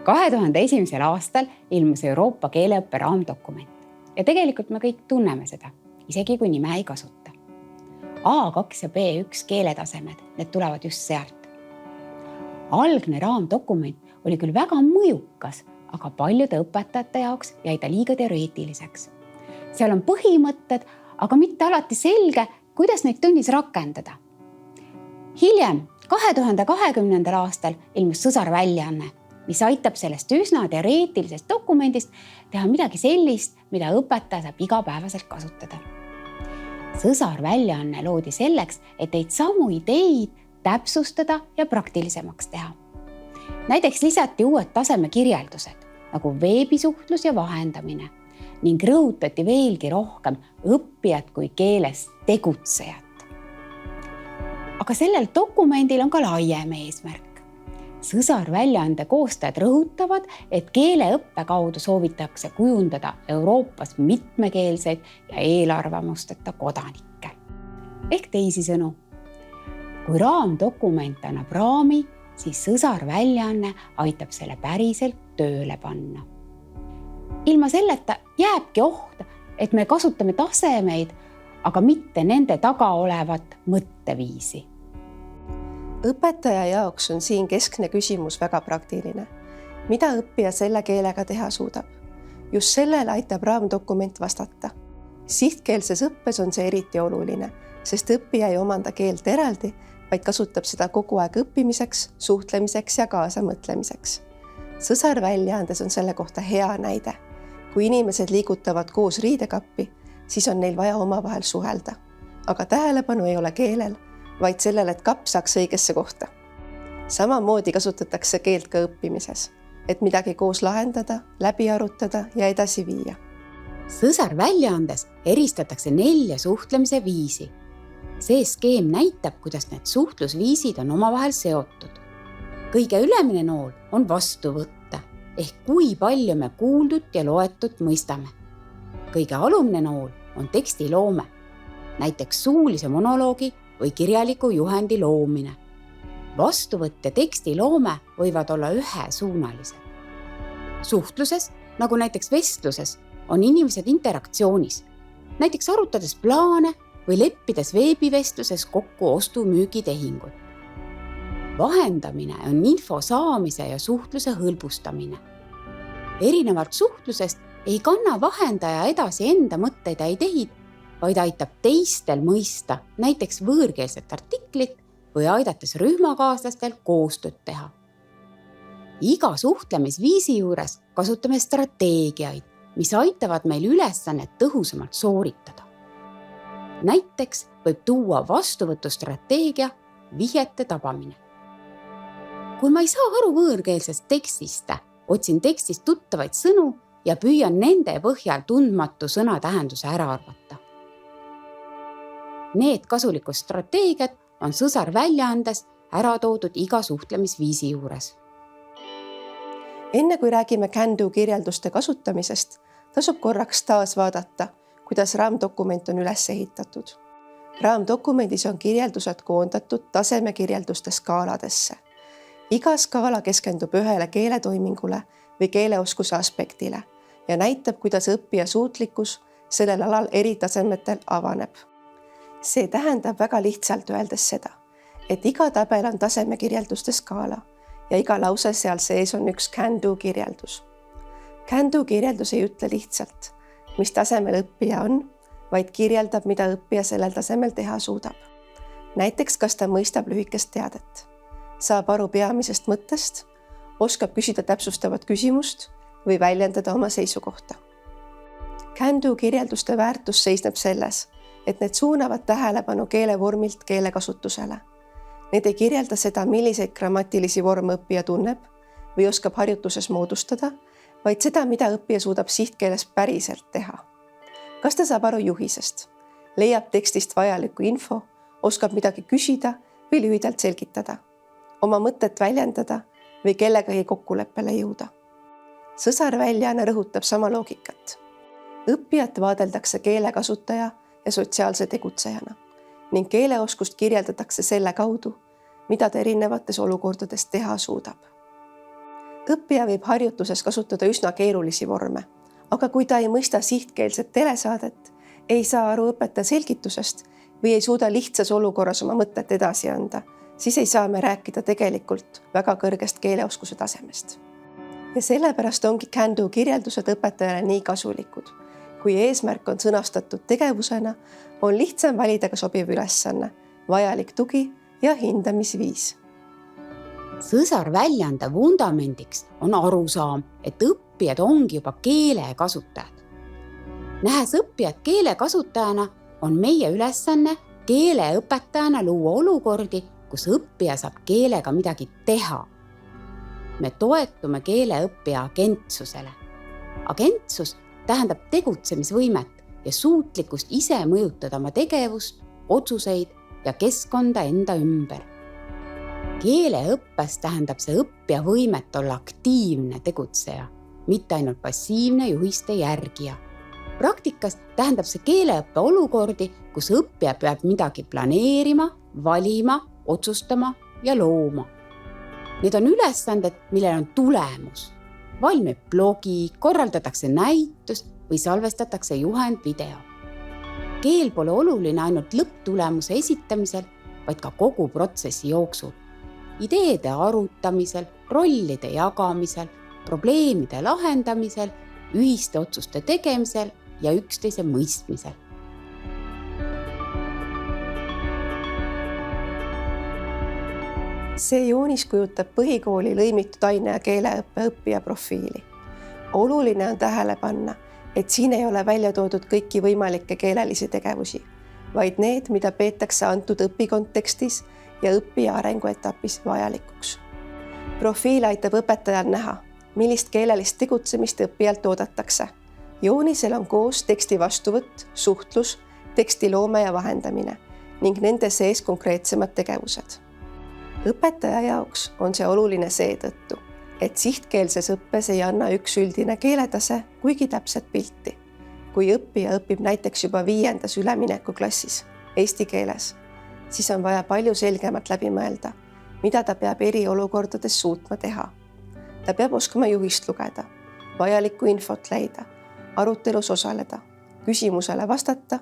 2001. aastal ilmus Euroopa keeleõppe raamdokument ja tegelikult me kõik tunneme seda, isegi kui nime ei kasuta. A2 ja B1 keeletasemed, need tulevad just sealt. Algne raamdokument oli küll väga mõjukas, aga paljude õpetajate jaoks jäi ta liiga teoreetiliseks. Seal on põhimõtted, aga mitte alati selge, kuidas neid tunnis rakendada. Hiljem, 2020. aastal ilmus sõsarväljaanne, mis aitab sellest üsna teoreetilisest dokumendist teha midagi sellist, mida õpetaja saab igapäevaselt kasutada. Sõsarväljaanne loodi selleks, et neid samu ideid täpsustada ja praktilisemaks teha. Näiteks lisati uued tasemekirjeldused, nagu veebisuhtlus ja vahendamine ning rõhutati veelgi rohkem õppijat kui keeles tegutsejat. Aga sellel dokumendil on ka laiem eesmärk. Sõsarväljaande koostajad rõhutavad, et keeleõppe kaudu soovitakse kujundada Euroopas mitmekeelseid ja eelarvamusteta kodanikke. Ehk teisisõnu, kui raamdokument annab raami, siis sõsarväljaanne aitab selle päriselt tööle panna. Ilma selleta jääbki oht, et me kasutame tasemeid, aga mitte nende taga olevat mõtteviisi. Õpetaja jaoks on siin keskne küsimus väga praktiline. Mida õppija selle keelega teha suudab? Just sellele aitab raamdokument vastata. Sihtkeelses õppes on see eriti oluline, sest õppija ei omanda keelt eraldi, vaid kasutab seda kogu aeg õppimiseks, suhtlemiseks ja kaasamõtlemiseks. Sõsarväljaandes on selle kohta hea näide. Kui inimesed liigutavad koos riidekappi, siis on neil vaja omavahel suhelda. Aga tähelepanu ei ole keelel, vaid sellele, et kapp saaks õigesse kohta. Samamoodi kasutatakse keelt ka õppimises, et midagi koos lahendada, läbi arutada ja edasi viia. Sõsarväljaandes eristatakse 4 suhtlemise viisi. See skeem näitab, kuidas need suhtlusviisid on omavahel seotud. Kõige ülemine nool on vastuvõtte, ehk kui palju me kuuldut ja loetut mõistame. Kõige alumine nool on tekstiloome, näiteks suulise monoloogi või kirjaliku juhendi loomine. Vastuvõtt ja tekstiloome võivad olla ühesuunalised. Suhtluses, nagu näiteks vestluses, on inimesed interaktsioonis, näiteks arutades plaane või leppides veebivestluses kokku ostu-müügitehingut. Vahendamine on info saamise ja suhtluse hõlbustamine. Erinevalt suhtlusest ei kanna vahendaja edasi enda mõtteid ja ideid, vaid aitab teistel mõista näiteks võõrkeelset artiklit või aidates rühmakaaslastel koostööd teha. Iga suhtlemisviisi juures kasutame strateegiaid, mis aitavad meil ülesannet tõhusamalt sooritada. Näiteks võib tuua vastuvõtustrateegia vihjete tabamine. Kui ma ei saa aru võõrkeelsest tekstist, otsin tekstist tuttavaid sõnu ja püüan nende põhjal tundmatu sõna tähenduse ära arvata. Need kasulikud strateegiad on sõsarväljaandes ära toodud iga suhtlemisviisi juures. Enne kui räägime can-do kirjelduste kasutamisest, tasub korraks taas vaadata, kuidas raamdokument on üles ehitatud. Raamdokumendis on kirjeldused koondatud tasemekirjelduste skaaladesse. Iga skaala keskendub ühele keeletoimingule või keeleoskuse aspektile ja näitab, kuidas õppija suutlikkus sellel alal eri tasemetel avaneb. See tähendab väga lihtsalt öeldes seda, et iga tabel on tasemekirjelduste skaala ja iga lause seal sees on üks can-do kirjeldus. Can-do kirjeldus ei ütle lihtsalt, mis tasemel õppija on, vaid kirjeldab, mida õppija sellel tasemel teha suudab. Näiteks, kas ta mõistab lühikest teadet, saab aru peamisest mõttest, oskab küsida täpsustavat küsimust või väljendada oma seisukohta. Can-do kirjelduste väärtus seisneb selles, et need suunavad tähelepanu keelevormilt keelekasutusele. Need ei kirjelda seda, milliseid grammatilisi vorme õppija tunneb või oskab harjutuses moodustada, vaid seda, mida õppija suudab sihtkeeles päriselt teha. Kas ta saab aru juhisest, leiab tekstist vajalikku info, oskab midagi küsida või lühidalt selgitada, oma mõtet väljendada või kellegagi kokkuleppele jõuda. Sõsarväljaanne rõhutab sama loogikat. Õppijat vaadeldakse keelekasutaja ja sotsiaalse tegutsejana ning keeleoskust kirjeldatakse selle kaudu, mida ta erinevates olukordades teha suudab. Õppija võib harjutuses kasutada üsna keerulisi vorme, aga kui ta ei mõista sihtkeelset telesaadet, ei saa aru õpetaja selgitusest või ei suuda lihtsas olukorras oma mõtet edasi anda, siis ei saa me rääkida tegelikult väga kõrgest keeleoskuse tasemest. Ja sellepärast ongi Can-Do kirjeldused õpetajale nii kasulikud. Kui eesmärk on sõnastatud tegevusena, on lihtsam valida ka sobiv ülesanne, vajalik tugi ja hindamisviis. Sõsarväljaande vundamendiks on arusaam, et õppijad ongi juba keele kasutajad. Nähes õppijad keele kasutajana, on meie ülesanne keeleõpetajana luua olukordi, kus õppija saab keelega midagi teha. Me toetume keeleõppija agentsusele. Agentsus tähendab tegutsemisvõimet ja suutlikkust ise mõjutada oma tegevust, otsuseid ja keskkonda enda ümber. Keeleõppes tähendab see õppija võimet olla aktiivne tegutseja, mitte ainult passiivne juhiste järgija. Praktikas tähendab see keeleõppe olukordi, kus õppija peab midagi planeerima, valima, otsustama ja looma. Need on ülesanded, millel on tulemus. Valmib blogi, korraldatakse näitus või salvestatakse juhendvideo. Keel pole oluline ainult lõpptulemuse esitamisel, vaid ka kogu protsessi jooksul. Ideede arutamisel, rollide jagamisel, probleemide lahendamisel, ühiste otsuste tegemisel ja üksteise mõistmisel. See joonis kujutab põhikooli lõimitud aine- ja keeleõppe õppija profiili. Oluline on tähele panna, et siin ei ole välja toodud kõiki võimalikke keelelisi tegevusi, vaid need, mida peetakse antud õpikontekstis ja õppija arenguetapis vajalikuks. Profiil aitab õpetajal näha, millist keelelist tegutsemist õppijalt oodatakse. Joonisel on koos teksti vastuvõtt, suhtlus, tekstiloome ja vahendamine ning nende sees konkreetsemad tegevused. Õpetaja jaoks on see oluline seetõttu, et sihtkeelses õppes ei anna üks üldine keeletase kuigi täpset pilti. Kui õppija õpib näiteks juba 5. üleminekuklassis eesti keeles, siis on vaja palju selgemalt läbi mõelda, mida ta peab eriolukordades suutma teha. Ta peab oskama juhist lugeda, vajalikku infot leida, arutelus osaleda, küsimusele vastata,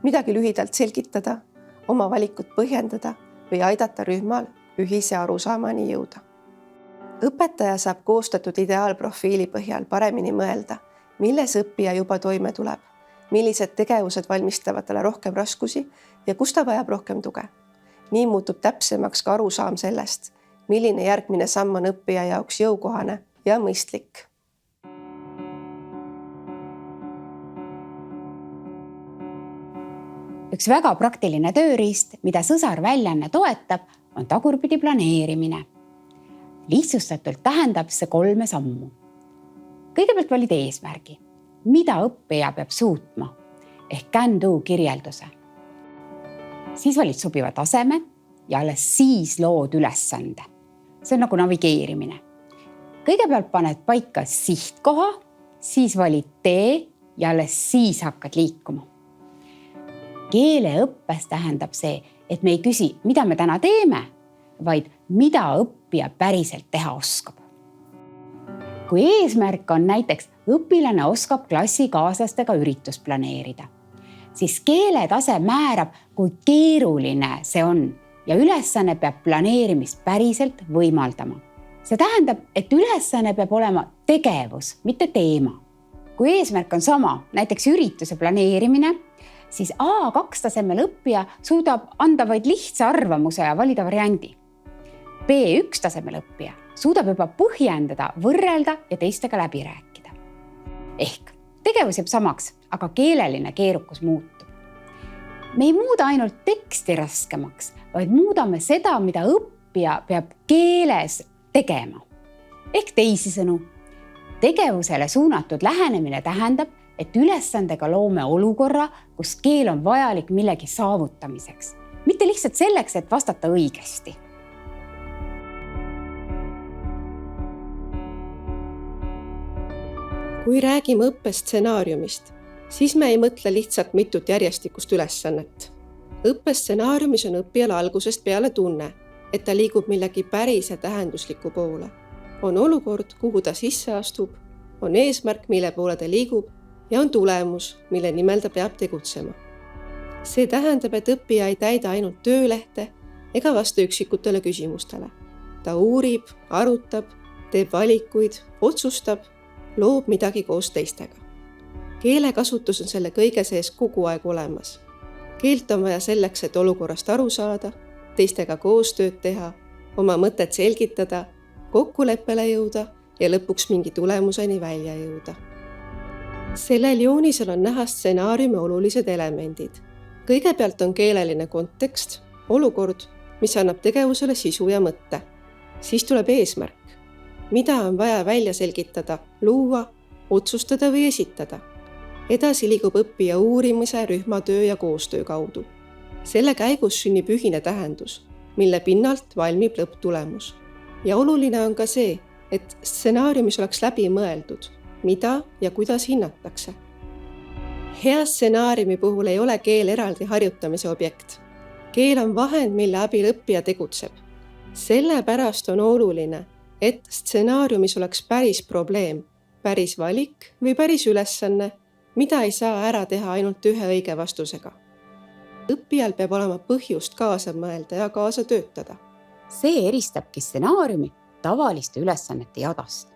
midagi lühidalt selgitada, oma valikut põhjendada või aidata rühmal ühise arusaamani jõuda. Õpetaja saab koostatud ideaalprofiili põhjal paremini mõelda, milles õppija juba toime tuleb, millised tegevused valmistavad talle rohkem raskusi ja kus ta vajab rohkem tuge. Nii muutub täpsemaks ka arusaam sellest, milline järgmine samm on õppija jaoks jõukohane ja mõistlik. Üks väga praktiline tööriist, mida sõsarväljaanne toetab, on tagurpidi planeerimine. Lihtsustatult tähendab see 3 sammu. Kõigepealt valid eesmärgi, mida õppija peab suutma, ehk Can-Do kirjelduse. Siis valid sobiva taseme ja alles siis lood ülesande. See on nagu navigeerimine. Kõigepealt paned paika sihtkoha, siis valid tee ja alles siis hakkad liikuma. Keeleõppes tähendab see, et me ei küsi, mida me täna teeme, vaid mida õppija päriselt teha oskab. Kui eesmärk on näiteks õpilane oskab klassikaaslastega üritust planeerida, siis keeletase määrab, kui keeruline see on ja ülesanne peab planeerimist päriselt võimaldama. See tähendab, et ülesanne peab olema tegevus, mitte teema. Kui eesmärk on sama, näiteks ürituse planeerimine, siis A2 tasemel õppija suudab anda vaid lihtsa arvamuse ja valida variandi. B1 tasemel õppija suudab juba põhjendada, võrrelda ja teistega läbi rääkida. Ehk tegevus jääb samaks, aga keeleline keerukus muutub. Me ei muuda ainult teksti raskemaks, vaid muudame seda, mida õppija peab keeles tegema. Ehk teisisõnu, tegevusele suunatud lähenemine tähendab, et ülesandega loome olukorra, kus keel on vajalik millegi saavutamiseks, mitte lihtsalt selleks, et vastata õigesti. Kui räägime õppestsenaariumist, siis me ei mõtle lihtsalt mitut järjestikust ülesannet. Õppestsenaariumis on õppijal algusest peale tunne, et ta liigub millegi päris ja tähendusliku poole. on olukord, kuhu ta sisse astub, on eesmärk, mille poole ta liigub ja on tulemus, mille nimel ta peab tegutsema. See tähendab, et õppija ei täida ainult töölehte ega vasta üksikutele küsimustele. Ta uurib, arutab, teeb valikuid, otsustab, loob midagi koos teistega. Keelekasutus on selle kõige sees kogu aeg olemas. Keelt on vaja selleks, et olukorrast aru saada, teistega koostööd teha, oma mõtet selgitada, kokkuleppele jõuda ja lõpuks mingi tulemuseni välja jõuda. Sellel joonisel on näha stsenaariumi olulised elemendid. Kõigepealt on keeleline kontekst, olukord, mis annab tegevusele sisu ja mõtte. Siis tuleb eesmärk, mida on vaja välja selgitada, luua, otsustada või esitada. Edasi liigub õppija uurimise, rühmatöö ja koostöö kaudu. Selle käigus sünnib ühine tähendus, mille pinnalt valmib lõpptulemus. Ja oluline on ka see, et stsenaariumis oleks läbi mõeldud, mida ja kuidas hinnatakse. Hea stsenaariumi puhul ei ole keel eraldi harjutamise objekt. Keel on vahend, mille abil õppija tegutseb. Sellepärast on oluline, et stsenaariumis oleks päris probleem, päris valik või päris ülesanne, mida ei saa ära teha ainult ühe õige vastusega. Õppijal peab olema põhjust kaasa mõelda ja kaasa töötada. See eristabki stsenaariumi tavaliste ülesannete jadast.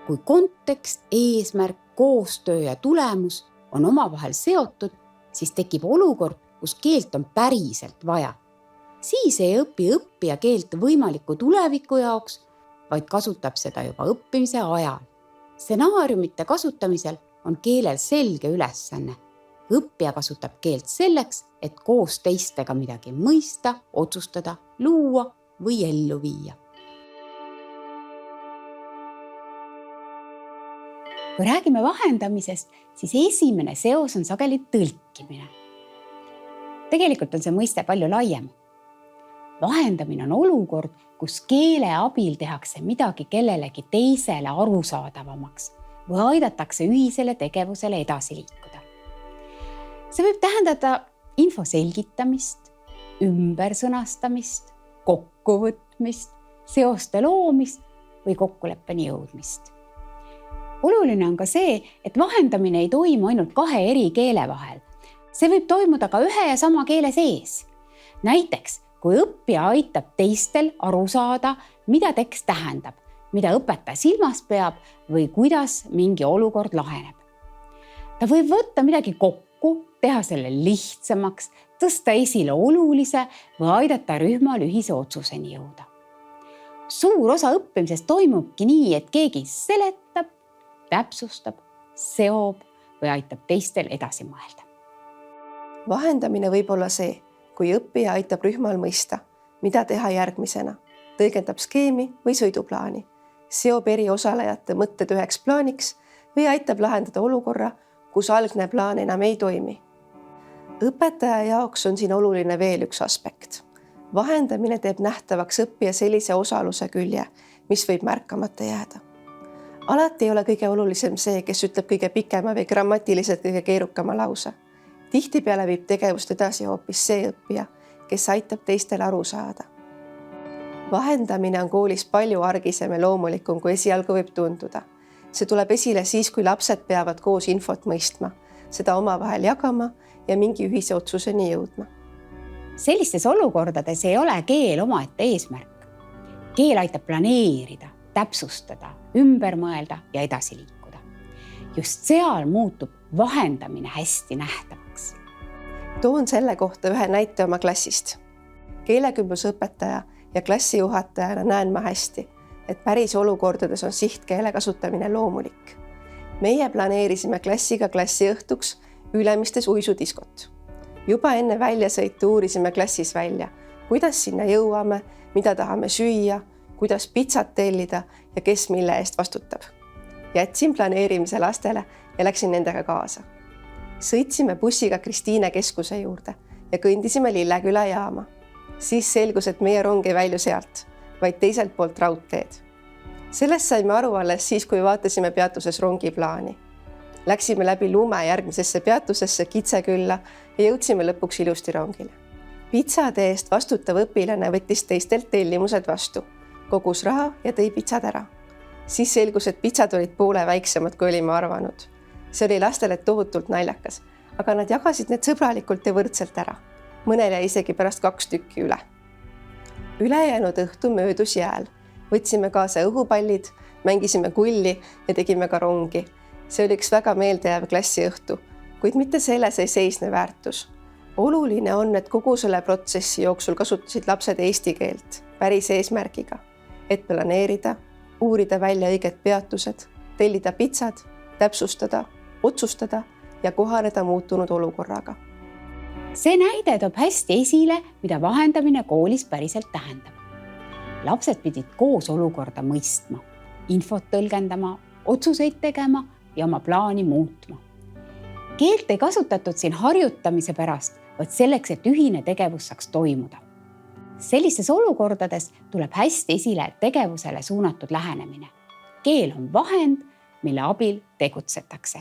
Kui kontekst, eesmärk, koostöö ja tulemus on omavahel seotud, siis tekib olukord, kus keelt on päriselt vaja. Siis ei õpi õppija keelt võimaliku tuleviku jaoks, vaid kasutab seda juba õppimise ajal. Stsenaariumite kasutamisel on keelel selge ülesanne. Õppija kasutab keelt selleks, et koos teistega midagi mõista, otsustada, luua või ellu viia. Kui räägime vahendamisest, siis esimene seos on sageli tõlkimine. Tegelikult on see mõiste palju laiem. Vahendamine on olukord, kus keele abil tehakse midagi kellelegi teisele arusaadavamaks või aidatakse ühisele tegevusele edasi liikuda. See võib tähendada info selgitamist, ümbersõnastamist, kokkuvõtmist, seoste loomist või kokkuleppeni jõudmist. Oluline on ka see, et vahendamine ei toimu ainult kahe eri keele vahel. See võib toimuda ka ühe ja sama keele sees. Näiteks, kui õppija aitab teistel aru saada, mida tekst tähendab, mida õpetaja silmas peab või kuidas mingi olukord laheneb. Ta võib võtta midagi kokku, teha selle lihtsamaks, tõsta esile olulise või aidata rühmal ühise otsuseni jõuda. Suur osa õppimisest toimubki nii, et keegi seletab, täpsustab, seob või aitab teistel edasi mõelda. Vahendamine võib olla see, kui õppija aitab rühmal mõista, mida teha järgmisena, tõlgendab skeemi või sõiduplaani, seob eri osalejate mõtted üheks plaaniks või aitab lahendada olukorra, kus algne plaan enam ei toimi. Õpetaja jaoks on siin oluline veel üks aspekt. Vahendamine teeb nähtavaks õppija sellise osaluse külje, mis võib märkamata jääda. Alati ei ole kõige olulisem see, kes ütleb kõige pikema või grammatiliselt kõige keerukama lause. Tihtipeale viib tegevust edasi hoopis see õppija, kes aitab teistel aru saada. Vahendamine on koolis palju argisem ja loomulikum, kui esialgu võib tunduda. See tuleb esile siis, kui lapsed peavad koos infot mõistma, seda omavahel jagama ja mingi ühise otsuseni jõudma. Sellistes olukordades ei ole keel omaette eesmärk. Keel aitab planeerida, täpsustada, ümber mõelda ja edasi liikuda. Just seal muutub vahendamine hästi nähtavaks. Toon selle kohta ühe näite oma klassist. Keelekümblusõpetaja ja klassijuhatajana näen ma hästi, et päris olukordades on sihtkeele kasutamine loomulik. Meie planeerisime klassiga klassiõhtuks Ülemistes uisudiskot. Juba enne väljasõitu uurisime klassis välja, kuidas sinna jõuame, mida tahame süüa, kuidas pitsat tellida ja kes mille eest vastutab. Jätsin planeerimise lastele ja läksin nendega kaasa. Sõitsime bussiga Kristiine keskuse juurde ja kõndisime Lilleküla jaama. Siis selgus, et meie rong ei välju sealt, vaid teiselt poolt raudteed. Sellest saime aru alles siis, kui vaatasime peatuses rongiplaani. Läksime läbi lume järgmisesse peatusesse Kitsekülla ja jõudsime lõpuks ilusti rongile. Pitsade eest vastutav õpilane võttis teistelt tellimused vastu, kogus raha ja tõi pitsad ära. Siis selgus, et pitsad olid poole väiksemad, kui olime arvanud. See oli lastele tohutult naljakas, aga nad jagasid need sõbralikult ja võrdselt ära. Mõnel jäi isegi pärast 2 tükki üle. Ülejäänud õhtu möödus jääl. Võtsime kaasa õhupallid, mängisime kulli ja tegime ka rongi. See oli üks väga meeldejääv klassiõhtu, kuid mitte selles ei seisne väärtus. Oluline on, et kogu selle protsessi jooksul kasutasid lapsed eesti keelt päris eesmärgiga, et planeerida, uurida välja õiged peatused, tellida pitsad, täpsustada, otsustada ja kohaneda muutunud olukorraga. See näide toob hästi esile, mida vahendamine koolis päriselt tähendab. Lapsed pidid koos olukorda mõistma, infot tõlgendama, otsuseid tegema ja oma plaani muutma. Keelt ei kasutatud siin harjutamise pärast, vaid selleks, et ühine tegevus saaks toimuda. Sellistes olukordades tuleb hästi esile tegevusele suunatud lähenemine. Keel on vahend, mille abil tegutsetakse.